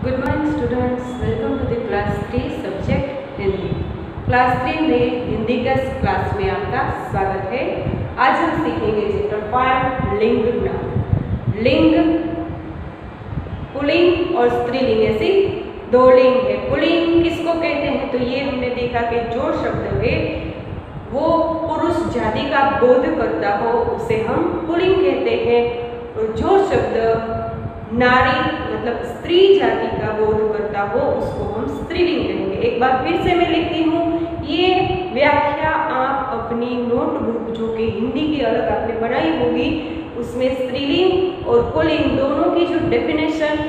Good morning students, welcome to the class 3 subject Hindi. Class 3 में हिंदी का class में आपका स्वागत है। आज हम सीखेंगे चैप्टर 5 लिंग नाम। लिंग पुल्लिंग और स्त्रीलिंग ऐसी दो लिंग है। पुल्लिंग किसको कहते हैं तो ये हमने देखा कि जो शब्द है वो पुरुष जाति का बोध करता हो उसे हम पुल्लिंग कहते हैं, और जो शब्द नारी मतलब स्त्री जाति का बोध करता हो उसको हम स्त्रीलिंग कहेंगे। एक बार फिर से मैं लिखती हूँ, ये व्याख्या आप अपनी नोटबुक जो कि हिंदी की अलग आपने बनाई होगी उसमें स्त्रीलिंग और पुल्लिंग दोनों की जो डेफिनेशन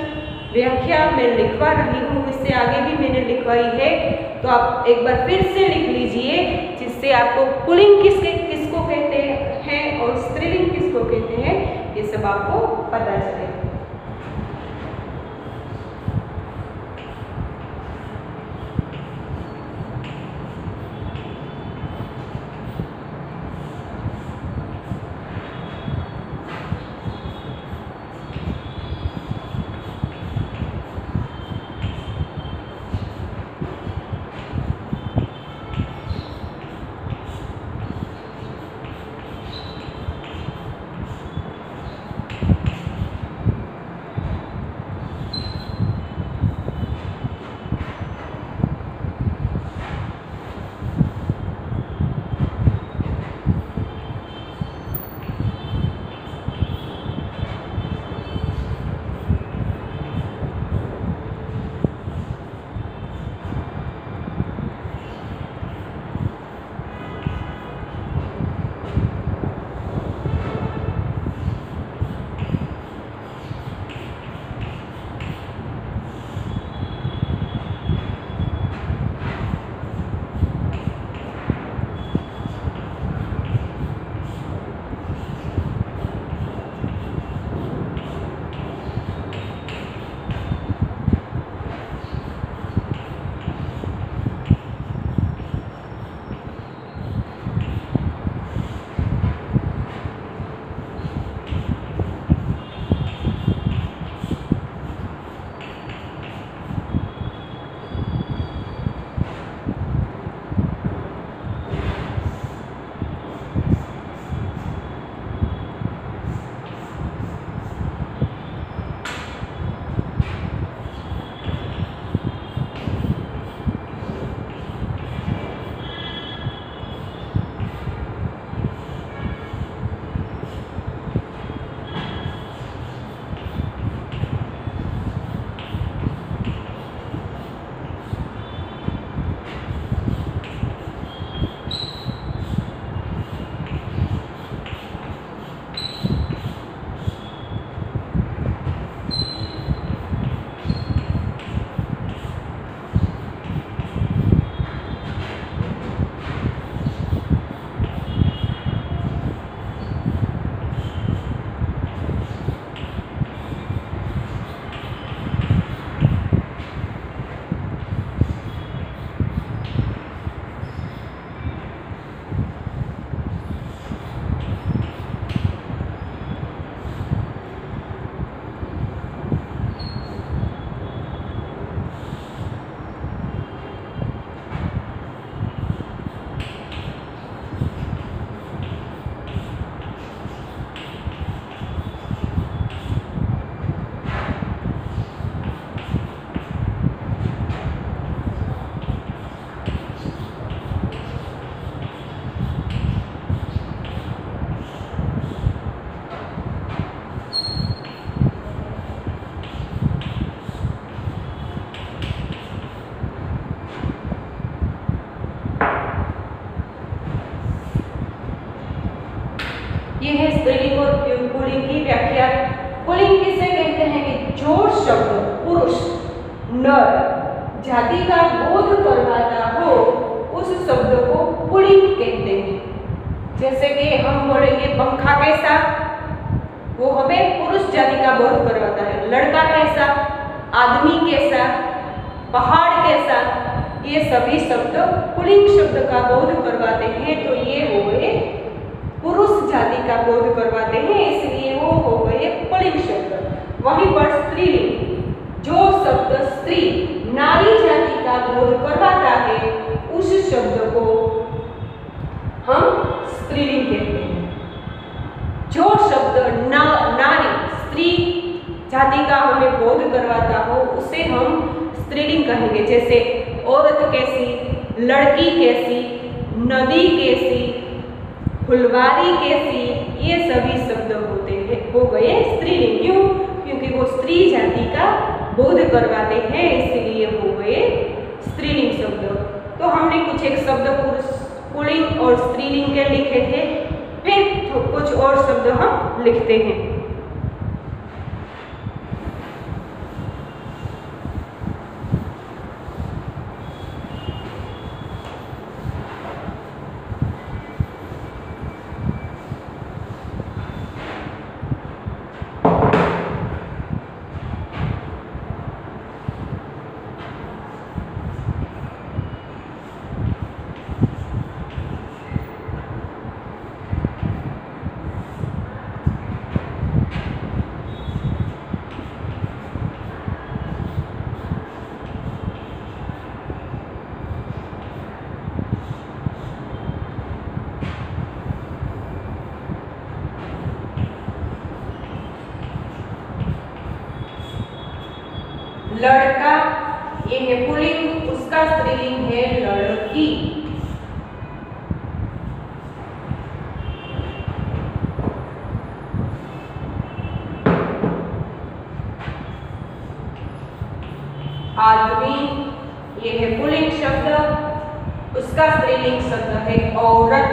व्याख्या मैं लिखवा रही हूँ, इससे आगे भी मैंने लिखवाई है, तो आप एक बार फिर से लिख लीजिए, जिससे आपको पुल्लिंग किसको कहते हैं और स्त्रीलिंग किसको कहते हैं ये सब आपको पता चले। ये है स्त्रीलिंग और पुल्लिंग की व्याख्या। पुल्लिंग किसे कहते हैं कि जो शब्द पुरुष नर जाति का बोध करवाता हो उस शब्द को पुल्लिंग कहते हैं। जैसे कि हम बोलेंगे पंखा कैसा, वो हमें पुरुष जाति का बोध करवाता है। लड़का कैसा, आदमी कैसा, पहाड़ कैसा, ये सभी शब्द पुल्लिंग शब्द का बोध करवाते हैं, तो ये हो गए पुरुष जाति का बोध करवाते हैं, इसलिए वो हो गए पुल्लिंग शब्द। वहीं पर स्त्रीलिंग जो शब्द स्त्री नारी जाति का बोध करवाता है उस शब्द को हम स्त्रीलिंग कहते हैं। जो शब्द नारी स्त्री जाति का हमें बोध करवाता हो उसे हम स्त्रीलिंग कहेंगे। जैसे औरत कैसी, लड़की कैसी, नदी कैसी, फुलवारी कैसी, ये सभी शब्द होते हैं हो गए स्त्रीलिंग। क्यों? क्योंकि वो स्त्री जाति का बोध करवाते हैं, इसलिए हो गए स्त्रीलिंग शब्द। तो हमने कुछ एक शब्द पुल्लिंग और स्त्रीलिंग के लिखे थे, फिर तो कुछ और शब्द हम लिखते हैं। लड़का ये है पुल्लिंग, उसका स्त्रीलिंग है लड़की। आदमी ये है पुल्लिंग शब्द, उसका स्त्रीलिंग शब्द है औरत।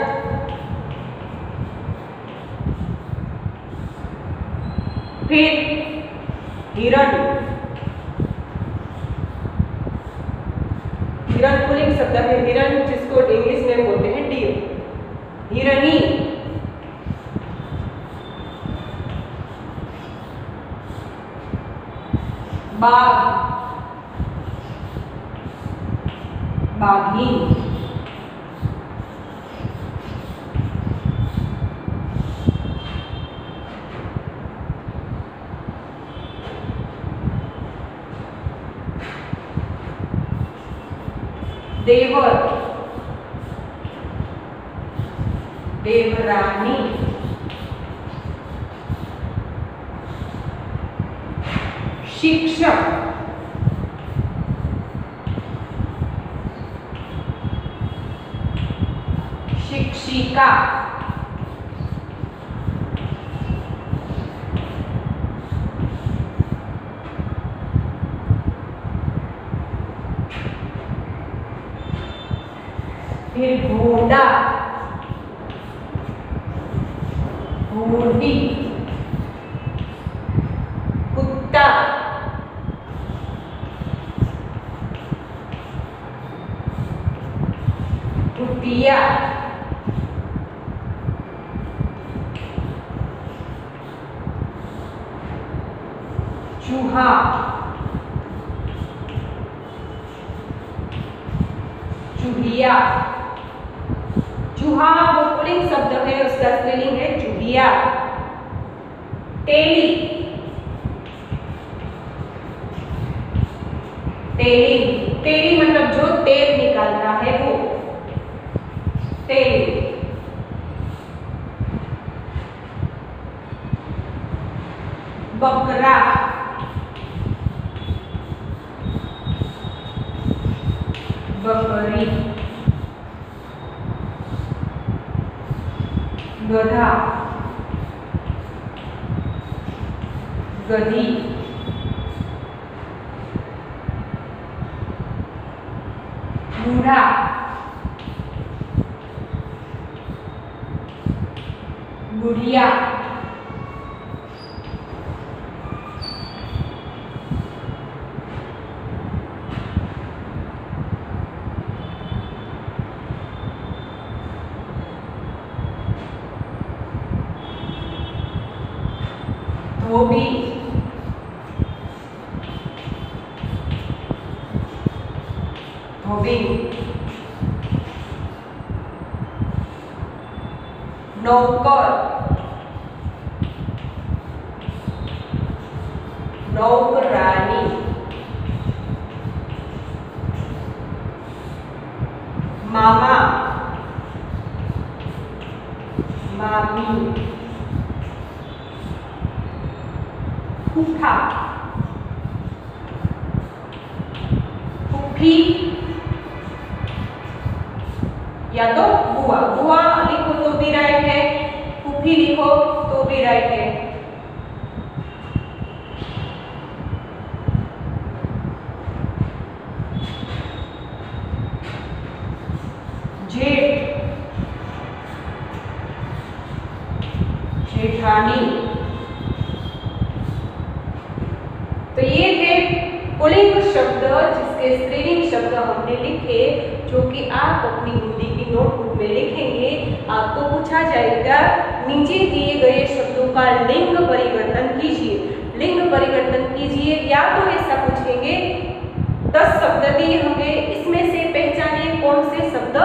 फिर हिरण, हिरण पुल्लिंग शब्द है, हिरण जिसको इंग्लिश में बोलते हैं डियर। हिरणी, बाघ, बाघीन, देवर, देवरानी, शिक्षक, शिक्षिका, फिर घोड़ा, घोड़ी, कुत्ता, कुतिया, चूहा, चूहिया। चूहा वो पुल्लिंग शब्द है, उसका स्त्रीलिंग है चूहिया। तेली, तेली, तेली मतलब जो तेल निकालता है वो तेली। बकरा, बकरी, गधा, गधी, बूढ़ा, बुढ़िया, धोबी, धोबी, नौकर, नौकरानी, मामा, मामी, फूफा, फूफी या तो बुआ। बुआ लिखो तो भी राइट है, फूफी लिखो तो भी राइट है। जेठ, जेठानी। तो ये थे पुल्लिंग शब्द जिसके स्त्रीलिंग शब्द हमने लिखे, जो कि आप अपनी हिंदी की नोटबुक में लिखेंगे। आपको पूछा जाएगा नीचे दिए गए शब्दों का लिंग परिवर्तन कीजिए। लिंग परिवर्तन कीजिए, या तो ऐसा पूछेंगे 10 शब्द दिए होंगे, इसमें से पहचानिए कौन से शब्द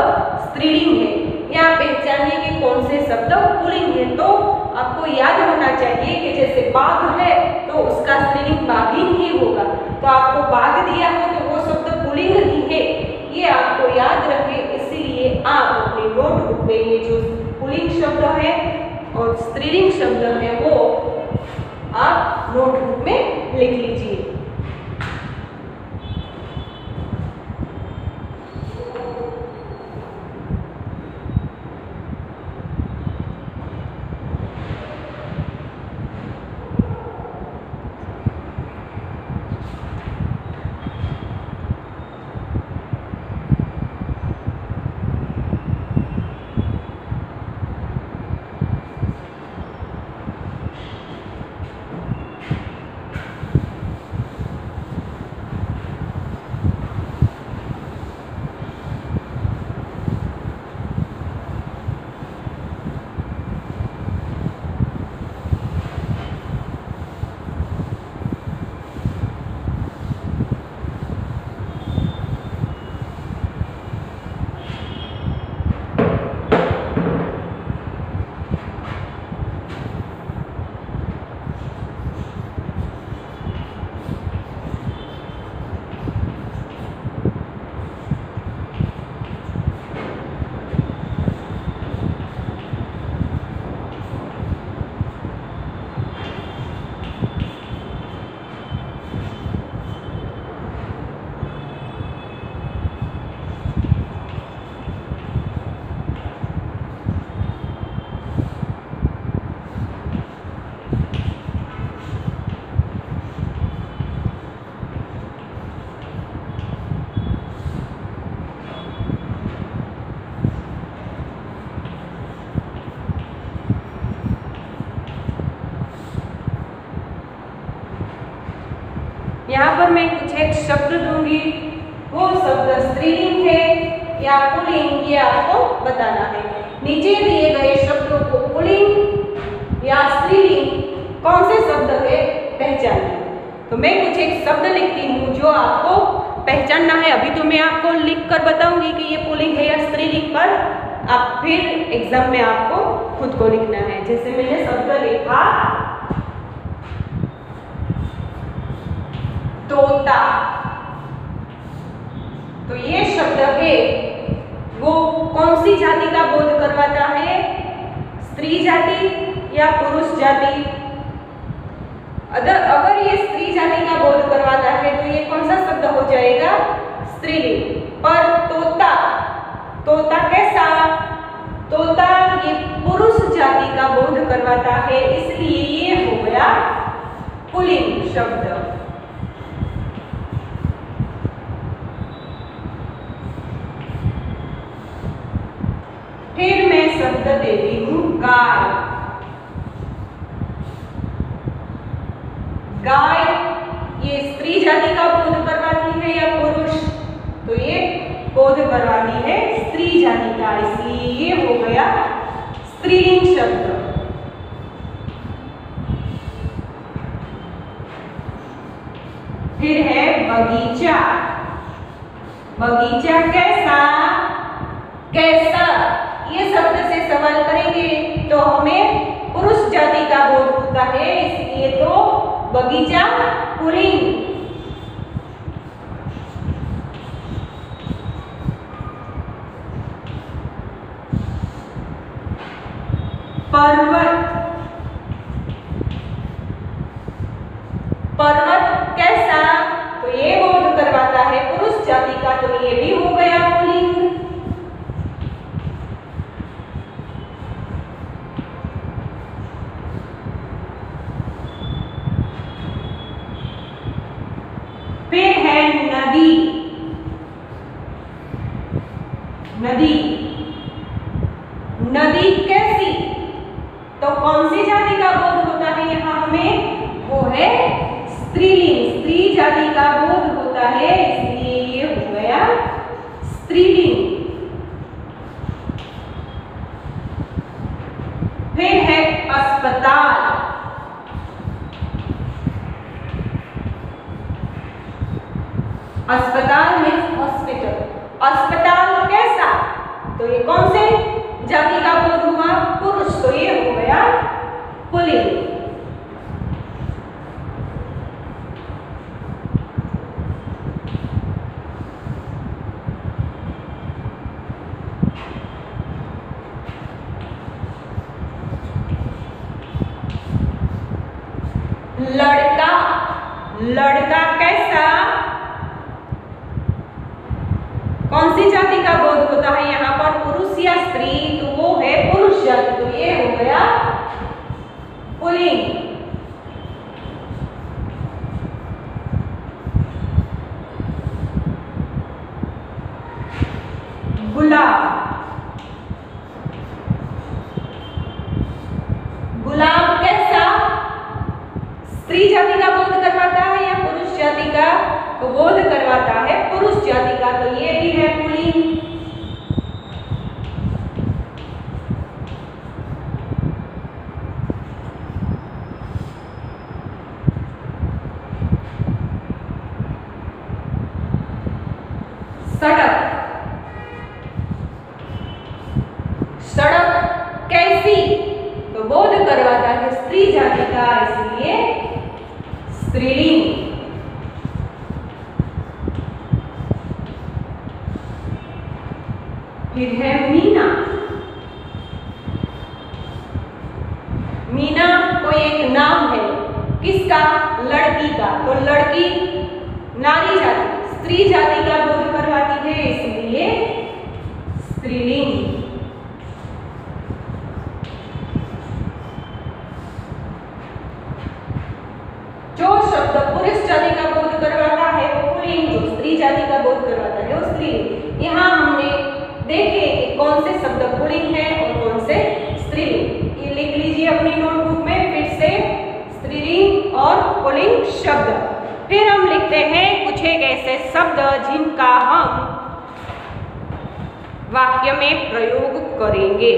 स्त्रीलिंग है, या पहचानिए कि कौन से शब्द पुल्लिंग है। तो आपको याद होना चाहिए कि जैसे बाघ है तो उसका स्त्रीलिंग बाघिन ही होगा। तो आपको बाघ दिया हो तो वो शब्द पुल्लिंग ही है, ये आपको याद रहे। इसीलिए आप अपनी नोटबुक में ये जो पुल्लिंग शब्द है और स्त्रीलिंग शब्द है वो आप नोटबुक में लिख लीजिए। यहाँ पर मैं कुछ एक शब्द दूंगी, वो शब्द स्त्रीलिंग है या पुल्लिंग, ये आपको बताना है। नीचे दिए गए शब्दों को पुल्लिंग या स्त्रीलिंग कौन से शब्द है पहचानिए। तो मैं कुछ एक शब्द लिखती हूँ जो आपको पहचानना है। अभी तो मैं आपको लिख कर बताऊंगी कि ये पुल्लिंग है या स्त्रीलिंग, पर आप फिर एग्जाम में आपको खुद को लिखना है। जैसे मैंने शब्द लिखा तोता, तो ये शब्द है वो कौन सी जाति का बोध करवाता है, स्त्री जाति या पुरुष जाति। अगर ये स्त्री जाति का बोध करवाता है तो ये कौन सा शब्द हो जाएगा, स्त्रीलिंग। पर तोता, तोता कैसा, तोता ये पुरुष जाति का बोध करवाता है, इसलिए ये हो गया पुल्लिंग शब्द। फिर मैं शब्द देती हूँ गाय। गाय ये स्त्री जाति का बोध करवाती है या पुरुष, तो ये बोध करवाती है स्त्री जाति का, इसलिए ये हो गया स्त्रीलिंग शब्द। फिर है बगीचा। बगीचा कैसा, कैसा, ये शब्द से सवाल करेंगे तो हमें पुरुष जाति का बोध होता है, इसलिए तो बगीचा पुल्लिंग। पर्वत। पर्वत कैसा, तो ये बोध करवाता है पुरुष जाति का, तो ये भी हो गया पुल्लिंग। फिर है नदी। नदी, नदी कैसी, तो कौन सी जाति का बोध होता है यहाँ हमें, वो है स्त्रीलिंग। स्त्री जाति का बोध होता है, इसलिए ये हो गया स्त्रीलिंग। फिर है अस्पताल। अस्पताल मीन्स हॉस्पिटल। अस्पताल कैसा, तो ये कौन से जाति का बोध हुआ, पुरुष, तो ये हो गया पुल्लिंग। लड़का, लड़का कैसा, कौन सी जाति का बोध होता है यहाँ पर, पुरुष या स्त्री, तो वो है पुरुष जाति, तो ये हो गया पुल्लिंग। गुलाब, गुलाब कैसा, स्त्री जाति का बोध करवाता है या पुरुष जाति का, तो बोध करवाता है पुरुष जाति का, तो ये भी है पुल्लिंग। सड़क, सड़क कैसी, तो बोध करवाता है स्त्री जाति का, इसलिए स्त्रीलिंग। फिर है मीना। मीना कोई एक नाम है, किसका, लड़की का, तो लड़की नारी जाति, स्त्री जाति का बोध करवाती है, इसलिए स्त्रीलिंग। जो शब्द पुरुष जाति का बोध करवाता है वो पुल्लिंग, जो स्त्री जाति का बोध करवाता है वो स्त्रीलिंग। यहाँ हमने देखे कि कौन से शब्द पुल्लिंग है और कौन से स्त्रीलिंग, ये लिख लीजिए अपनी नोटबुक में फिर से, स्त्रीलिंग और पुल्लिंग शब्द। फिर हम लिखते हैं कुछ एक ऐसे शब्द जिनका हम वाक्य में प्रयोग करेंगे।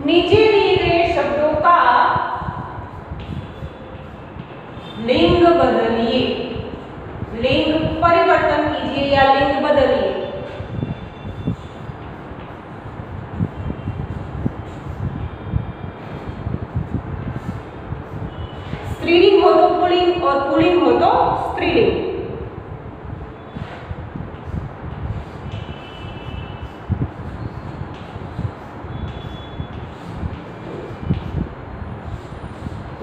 नीचे दिए गए शब्दों का लिंग बदलिए, लिंग परिवर्तन कीजिए या लिंग बदलिए। स्त्रीलिंग हो तो पुल्लिंग और पुल्लिंग हो तो स्त्रीलिंग।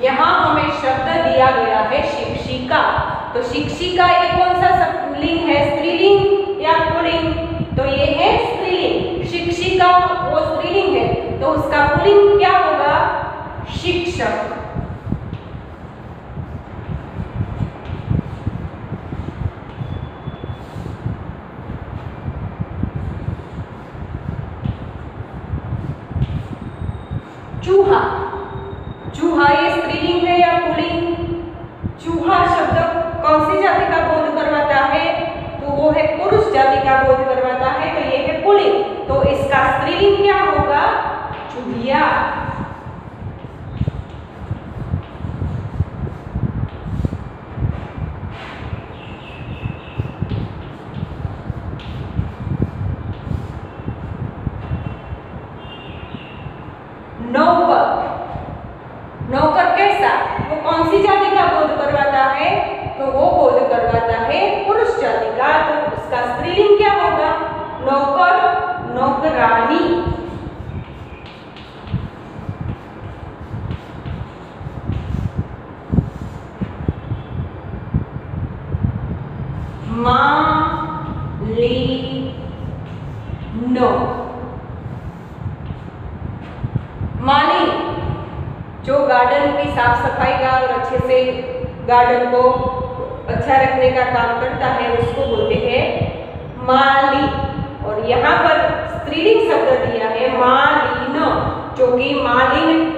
यहाँ हमें शब्द दिया गया है शिक्षिका, तो शिक्षिका ये कौन सा लिंग है, स्त्रीलिंग या पुल्लिंग, तो ये है स्त्रीलिंग। शिक्षिका वो स्त्रीलिंग है, तो उसका पुल्लिंग क्या होगा, शिक्षक। चूहा, चूहा ये स्त्रीलिंग है या पुल्लिंग, चूहा जाति का बोध करवाता है, तो ये है पुल्लिंग। तो इसका स्त्रीलिंग क्या होगा? चूहिया। नौकर, नौकर कैसा? वो कौन सी जाति का बोध करवाता है? तो वो बोध करवाता है पुरुष जाति का। तो उसका स्त्रीलिंग क्या होगा? नौकर, नौकरानी। मालिनो, माली जो गार्डन की साफ सफाई का और अच्छे से गार्डन को अच्छा रखने का काम करता है, उसको बोलते हैं माली। और यहाँ पर स्त्रीलिंग शब्द दिया है मालिनो, जो कि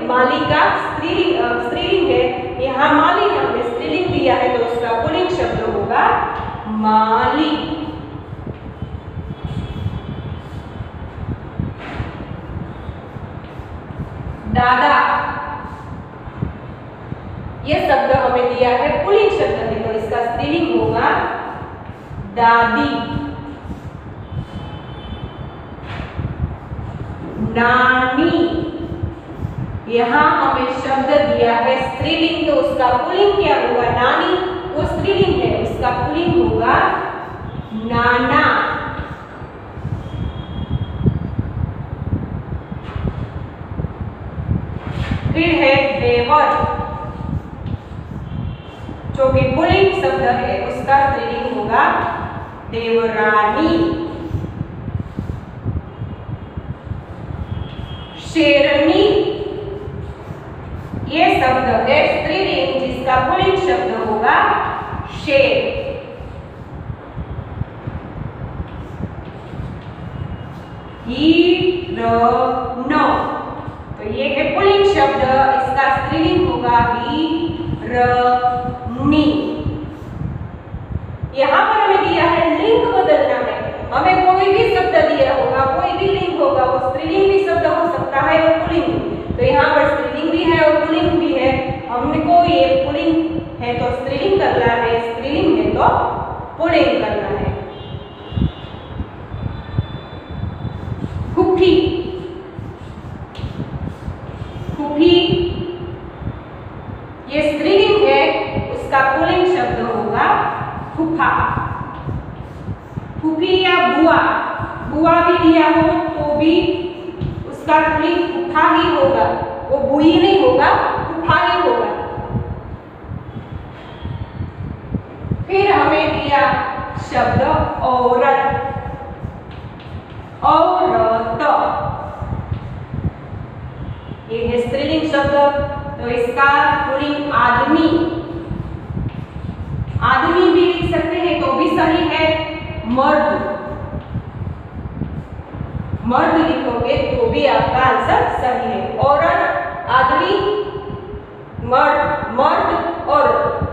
माली का स्त्रीलिंग है। यहाँ माली ने हमने स्त्रीलिंग दिया है, तो उसका पुल्लिंग शब्द होगा माली। दादा, ये शब्द हमें दिया है पुल्लिंग शब्द है, तो इसका स्त्रीलिंग होगा दादी। नानी, यहाँ हमें शब्द दिया है स्त्रीलिंग, तो उसका पुल्लिंग क्या होगा? नानी वो स्त्रीलिंग है, उसका पुल्लिंग होगा नाना। फिर है देवर, जो कि पुल्लिंग शब्द है, उसका स्त्रीलिंग होगा देवरानी। शेरनी, ये शब्द है स्त्रीलिंग, जिसका पुल्लिंग शब्द होगा शेर। हीरोनो, तो ये है पुल्लिंग शब्द, इसका स्त्रीलिंग होगा हीरोनी। यहाँ पर हमें दिया है लिंग बदलना है। हमें कोई भी शब्द दिया होगा, कोई भी लिंग होगा, वो स्त्रीलिंग भी शब्द हो सकता है और पुल्लिंग भी। तो यहाँ पर स्त्रीलिंग भी है और पुल्लिंग भी है। हमको ये पुल्लिंग है तो स्त्रीलिंग करना है, स्त्रीलिंग है तो पुल्लिंग करना है। फूफी, फूफी ये स्त्रीलिंग है, उसका पुल्लिंग शब्द होगा फूफा। फूफी या बुआ, बुआ भी दिया हो तो भी उसका पुल्लिंग फूफा ही होगा, वो बुई नहीं होगा, फूफा ही होगा। फिर हमें दिया शब्द औरत, औरत ये है स्त्रीलिंग शब्द, तो इसका पुल्लिंग आदमी। आदमी भी लिख सकते हैं तो भी सही है। मर्द, मर्द लिखोगे तो भी आपका आंसर सही है। औरत, आदमी, मर्द, मर्द और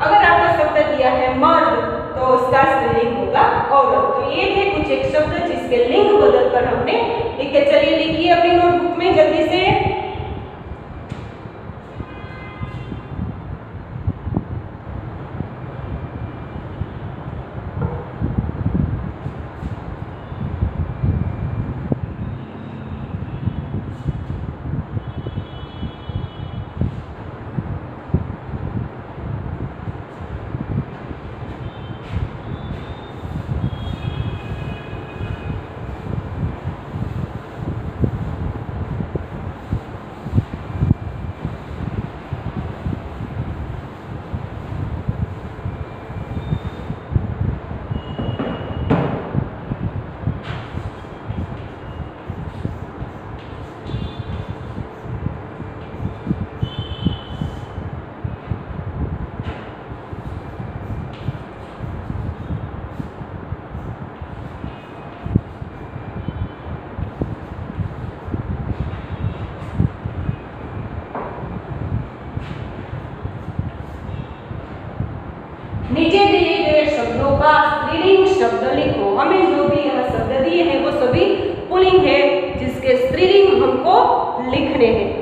अगर आपका शब्द दिया है मर्द, तो उसका स्त्रीलिंग होगा औरत। तो ये थे कुछ एक शब्द जिसके लिंग बदलकर हमने लिखे। चलिए लिखिए अपनी नोटबुक में जल्दी से। शब्द लिखो। हमें जो भी यहाँ शब्द दिए हैं वो सभी पुल्लिंग है, जिसके स्त्रीलिंग हमको लिखने हैं।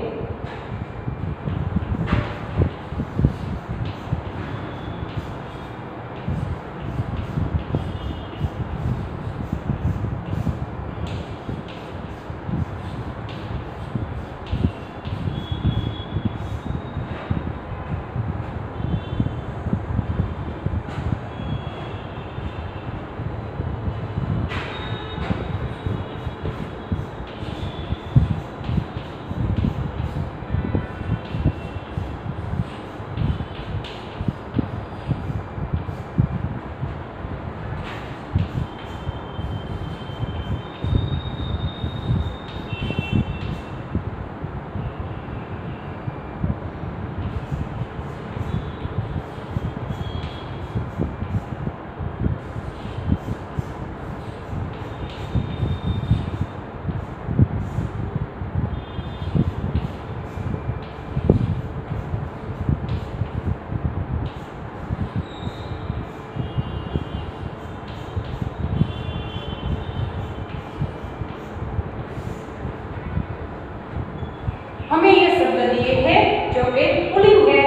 हमें ये शब्द दिए हैं जो कि पुल्लिंग है,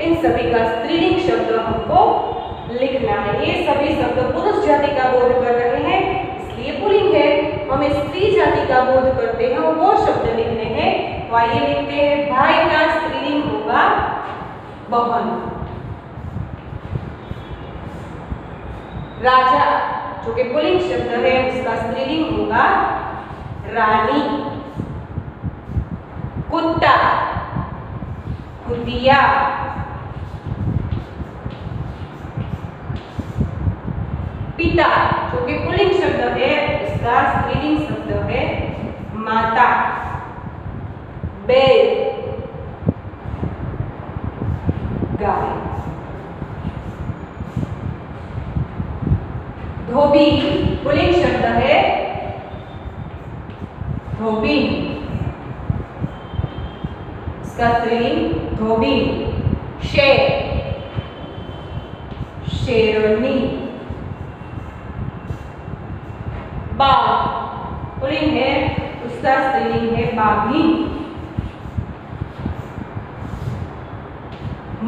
इन सभी का स्त्रीलिंग शब्द हमको लिखना है। ये सभी शब्द पुरुष जाति का बोध कर रहे हैं, इसलिए पुल्लिंग है। हमें स्त्री जाति का बोध करते हैं वो शब्द लिखने हैं। तो आइए लिखते हैं, भाई का स्त्रीलिंग होगा बहन। राजा जो कि पुल्लिंग शब्द है उसका स्त्रीलिंग होगा रानी। कुत्ता कुतिया। पिता जो कि पुल्लिंग शब्द है इसका स्त्रीलिंग शब्द है माता। बैल गाय। धोबी पुल्लिंग शब्द है धोबी, इसका स्त्रीलिंग धोबी। शेर शेरनी। बाघ पुल्लिंग है उसका स्त्रीलिंग है बाघिन।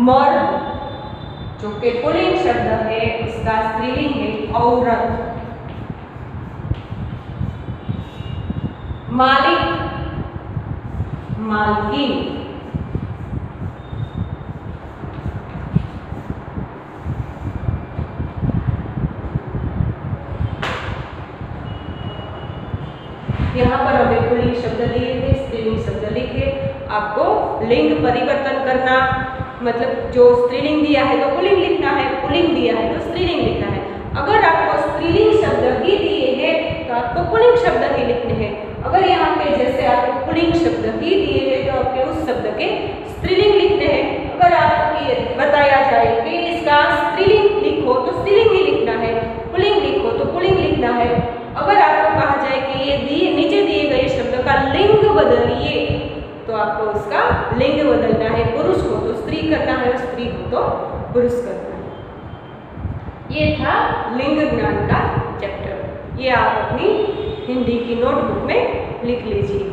मर्द जो कि पुल्लिंग शब्द है उसका स्त्रीलिंग है औरत। मालिक मालकिन। यहाँ पर हमें पुल्लिंग शब्द दिए थे, स्त्रीलिंग शब्द लिखे। आपको लिंग परिवर्तन करना, मतलब जो स्त्रीलिंग दिया है तो पुल्लिंग लिखना है, पुल्लिंग दिया है तो स्त्रीलिंग लिखना है। अगर आपको स्त्रीलिंग शब्द ही दिए हैं तो आपको पुल्लिंग शब्द ही लिखने हैं। अगर यहाँ पे जैसे आपको पुल्लिंग शब्द ही दिए हैं तो आपके उस शब्द के स्त्रीलिंग लिखने हैं। अगर आपको ये बताया जाए कि इसका स्त्रीलिंग लिखो तो स्त्रीलिंग ही लिखना है, पुल्लिंग लिखो तो पुल्लिंग लिखना है। अगर आपको कहा जाए कि ये नीचे दिए गए शब्द का लिंग बदलिए तो आपको उसका लिंग बदलना है। पुरुष हो तो स्त्री करना है, स्त्री हो तो पुरुष करना है। ये था लिंग ज्ञान का चैप्टर। ये आप अपनी हिंदी की नोटबुक में लिख लीजिए।